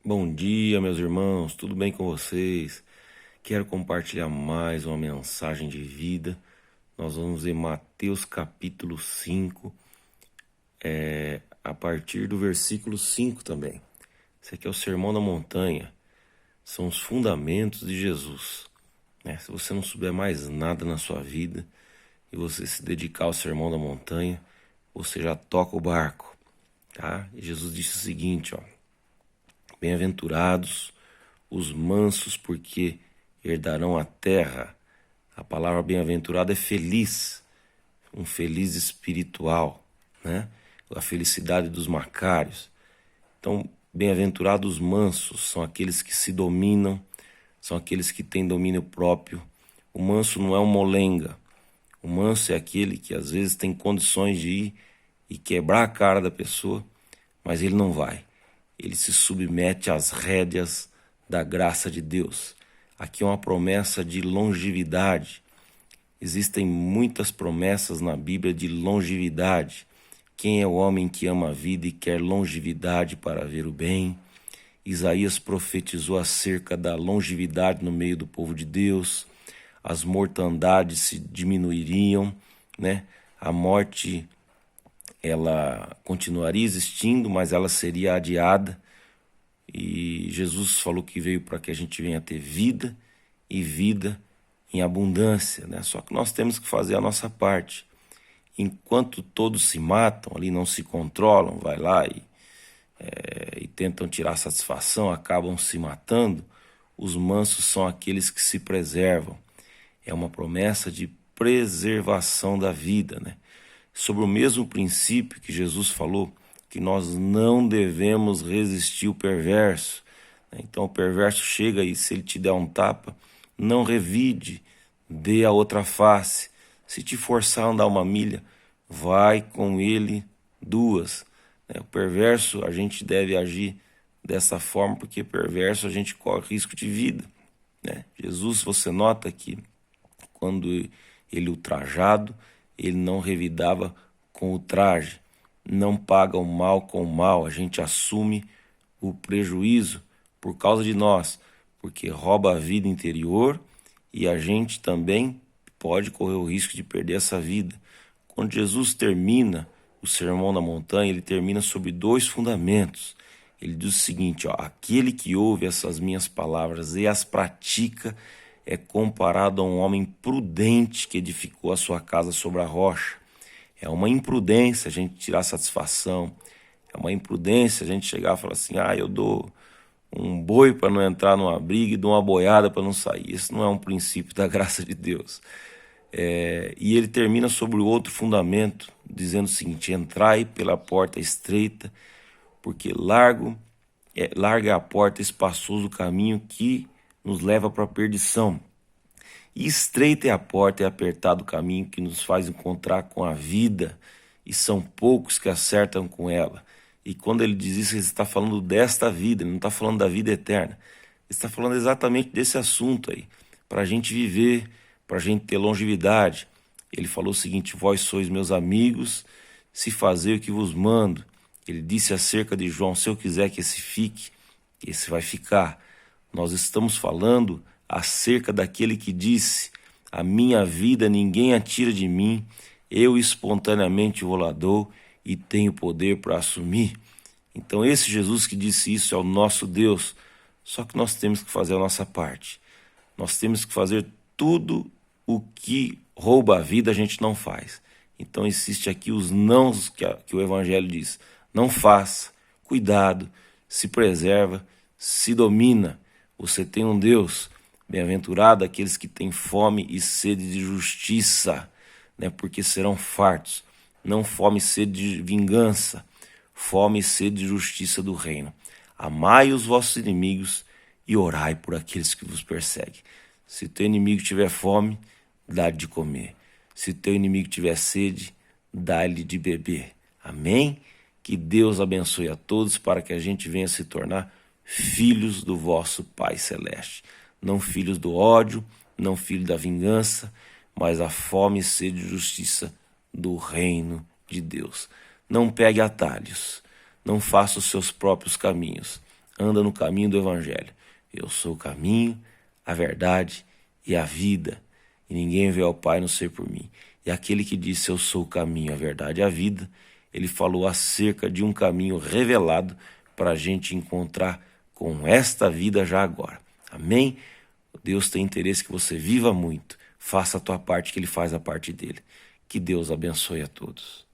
Bom dia, meus irmãos, tudo bem com vocês? Quero compartilhar mais uma mensagem de vida. Nós vamos ver Mateus capítulo 5, a partir do versículo 5 também. Esse aqui é o Sermão da Montanha, são os fundamentos de Jesus, né? Se você não souber mais nada na sua vida e você se dedicar ao Sermão da Montanha, você já toca o barco, tá? E Jesus disse o seguinte, ó: Bem-aventurados os mansos, porque herdarão a terra. A palavra bem-aventurado é feliz, um feliz espiritual, né? A felicidade dos macários. Então, bem-aventurados os mansos são aqueles que se dominam, são aqueles que têm domínio próprio. O manso não é um molenga. O manso é aquele que às vezes tem condições de ir e quebrar a cara da pessoa, mas ele não vai. Ele se submete às rédeas da graça de Deus. Aqui é uma promessa de longevidade. Existem muitas promessas na Bíblia de longevidade. Quem é o homem que ama a vida e quer longevidade para ver o bem? Isaías profetizou acerca da longevidade no meio do povo de Deus. As mortandades se diminuiriam, né? A morte, ela continuaria existindo, mas ela seria adiada. E Jesus falou que veio para que a gente venha ter vida e vida em abundância, né? Só que nós temos que fazer a nossa parte. Enquanto todos se matam, ali não se controlam, vai lá e tentam tirar satisfação, acabam se matando, os mansos são aqueles que se preservam. É uma promessa de preservação da vida, né? Sobre o mesmo princípio que Jesus falou, que nós não devemos resistir o perverso. Então o perverso chega e se ele te der um tapa, não revide, dê a outra face. Se te forçar a andar uma milha, vai com ele duas. O perverso, a gente deve agir dessa forma, porque perverso a gente corre risco de vida, né? Jesus, você nota que quando ele ultrajado, ele não revidava com ultraje, não paga o mal com o mal, a gente assume o prejuízo por causa de nós, porque rouba a vida interior e a gente também pode correr o risco de perder essa vida. Quando Jesus termina o Sermão da Montanha, ele termina sobre dois fundamentos. Ele diz o seguinte, ó: aquele que ouve essas minhas palavras e as pratica é comparado a um homem prudente que edificou a sua casa sobre a rocha. É uma imprudência a gente tirar satisfação, é uma imprudência a gente chegar e falar assim, eu dou um boi para não entrar numa briga e dou uma boiada para não sair. Isso não é um princípio da graça de Deus. E ele termina sobre o outro fundamento, dizendo o seguinte: entrai pela porta estreita, porque larga é a porta, espaçoso o caminho que nos leva para a perdição. E estreita é a porta e apertado o caminho que nos faz encontrar com a vida, e são poucos que acertam com ela. E quando ele diz isso, ele está falando desta vida, ele não está falando da vida eterna. Ele está falando exatamente desse assunto aí, para a gente viver, para a gente ter longevidade. Ele falou o seguinte: vós sois meus amigos, se fazer o que vos mando. Ele disse acerca de João: se eu quiser que esse fique, esse vai ficar. Nós estamos falando acerca daquele que disse: a minha vida ninguém a tira de mim, eu espontaneamente vou lá dou e tenho poder para assumir. Então esse Jesus que disse isso é o nosso Deus, só que nós temos que fazer a nossa parte. Nós temos que fazer tudo o que rouba a vida, a gente não faz. Então existe aqui os nãos que o Evangelho diz: não faça, cuidado, se preserva, se domina. Você tem um Deus. Bem-aventurado aqueles que têm fome e sede de justiça, né? Porque serão fartos. Não fome e sede de vingança, fome e sede de justiça do reino. Amai os vossos inimigos e orai por aqueles que vos perseguem. Se teu inimigo tiver fome, dá-lhe de comer. Se teu inimigo tiver sede, dá-lhe de beber. Amém? Que Deus abençoe a todos para que a gente venha se tornar filhos do vosso Pai Celeste. Não filhos do ódio, não filhos da vingança, mas a fome e sede de justiça do reino de Deus. Não pegue atalhos, não faça os seus próprios caminhos. anda no caminho do Evangelho. Eu sou o caminho, a verdade e a vida, e ninguém vê ao Pai a não ser por mim. E aquele que disse eu sou o caminho, a verdade e a vida, ele falou acerca de um caminho revelado para a gente encontrar com esta vida já agora. Amém? Deus tem interesse que você viva muito. Faça a tua parte, que Ele faz a parte dele. Que Deus abençoe a todos.